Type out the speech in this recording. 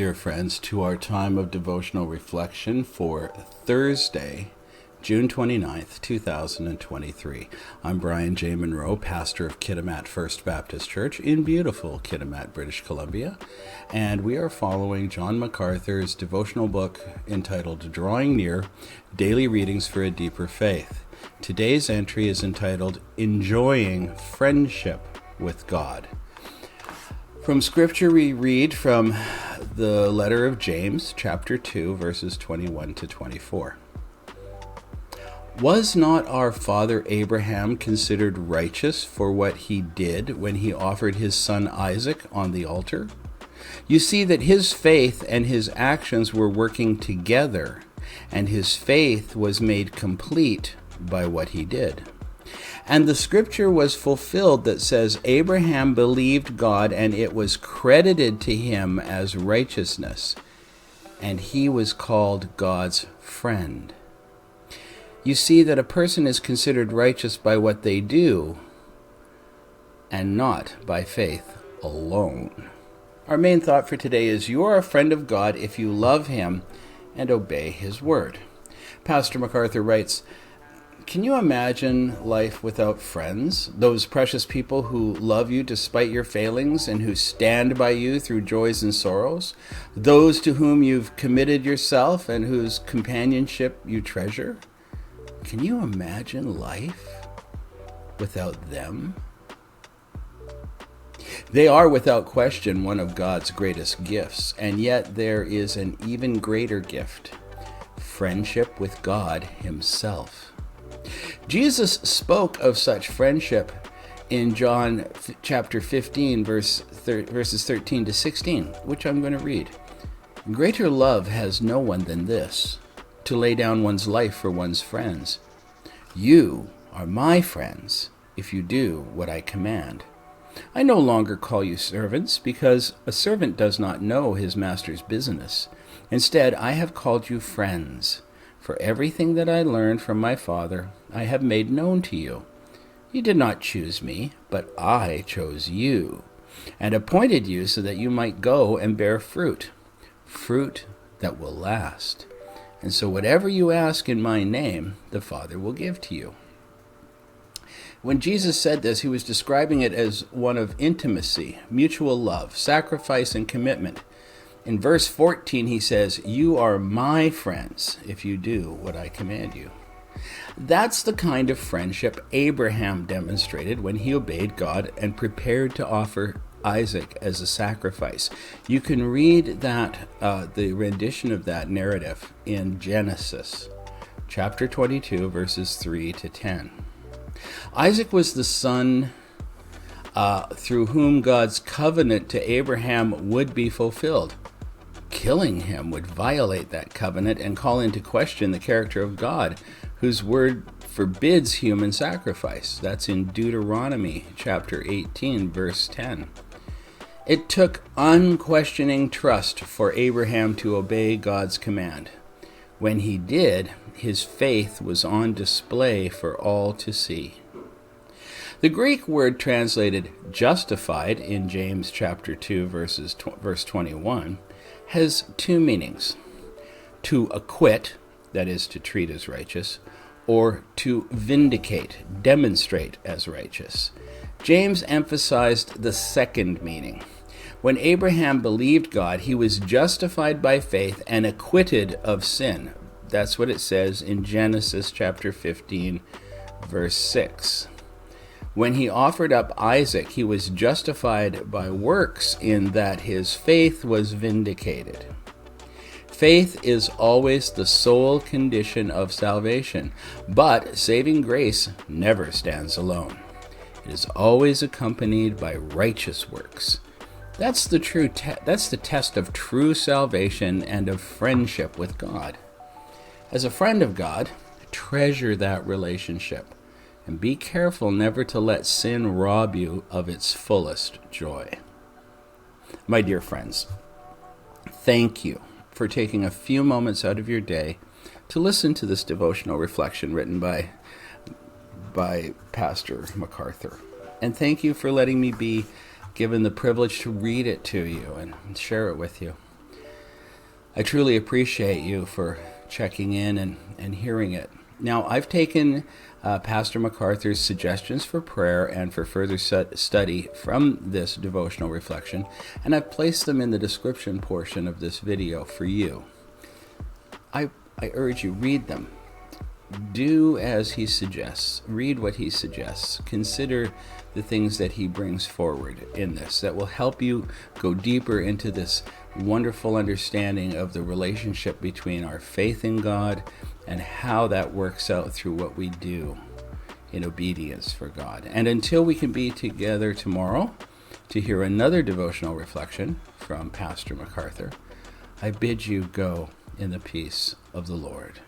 dear friends, to our time of devotional reflection for Thursday, June 29th, 2023. I'm Brian J. Munro, pastor of Kitimat First Baptist Church in beautiful Kitimat, British Columbia, and we are following John MacArthur's devotional book entitled Drawing Near, Daily Readings for a Deeper Faith. Today's entry is entitled Enjoying Friendship with God. From Scripture, we read from the letter of James, chapter 2, verses 21 to 24. Was not our father Abraham considered righteous for what he did when he offered his son Isaac on the altar? You see that his faith and his actions were working together, and his faith was made complete by what he did. And the scripture was fulfilled that says, Abraham believed God, and it was credited to him as righteousness, and he was called God's friend. You see that a person is considered righteous by what they do, and not by faith alone. Our main thought for today is, you are a friend of God if you love him and obey his word. Pastor MacArthur writes, can you imagine life without friends? Those precious people who love you despite your failings and who stand by you through joys and sorrows? Those to whom you've committed yourself and whose companionship you treasure? Can you imagine life without them? They are without question one of God's greatest gifts, and yet there is an even greater gift: friendship with God himself. Jesus spoke of such friendship in John chapter 15, verses 13 to 16, which I'm going to read. Greater love has no one than this, to lay down one's life for one's friends. You are my friends if you do what I command. I no longer call you servants, because a servant does not know his master's business. Instead, I have called you friends. For everything that I learned from my Father, I have made known to you. You did not choose me, but I chose you, and appointed you so that you might go and bear fruit that will last. And so whatever you ask in my name, the Father will give to you. When Jesus said this, he was describing it as one of intimacy, mutual love, sacrifice, and commitment. In verse 14, he says, you are my friends if you do what I command you. That's the kind of friendship Abraham demonstrated when he obeyed God and prepared to offer Isaac as a sacrifice. You can read that, the rendition of that narrative in Genesis, chapter 22, verses 3 to 10. Isaac was the son through whom God's covenant to Abraham would be fulfilled. Killing him would violate that covenant and call into question the character of God, whose word forbids human sacrifice. That's in Deuteronomy chapter 18, verse 10. It took unquestioning trust for Abraham to obey God's command. When he did, his faith was on display for all to see. The Greek word translated justified in James chapter 2, verse 21, has two meanings: to acquit, that is, to treat as righteous, or to vindicate, demonstrate as righteous. James emphasized the second meaning. When Abraham believed God, he was justified by faith and acquitted of sin. That's what it says in Genesis chapter 15, verse 6. When he offered up Isaac, he was justified by works in that his faith was vindicated. Faith is always the sole condition of salvation, but saving grace never stands alone. It is always accompanied by righteous works. That's the test of true salvation and of friendship with God. As a friend of God, treasure that relationship. And be careful never to let sin rob you of its fullest joy. My dear friends, thank you for taking a few moments out of your day to listen to this devotional reflection written by Pastor MacArthur. And thank you for letting me be given the privilege to read it to you and share it with you. I truly appreciate you for checking in and hearing it. Now, I've taken Pastor MacArthur's suggestions for prayer and for further study from this devotional reflection, and I've placed them in the description portion of this video for you. I urge you, read them. Do as he suggests. Read what he suggests. Consider the things that he brings forward in this that will help you go deeper into this wonderful understanding of the relationship between our faith in God and how that works out through what we do in obedience for God. And until we can be together tomorrow to hear another devotional reflection from Pastor MacArthur, I bid you go in the peace of the Lord.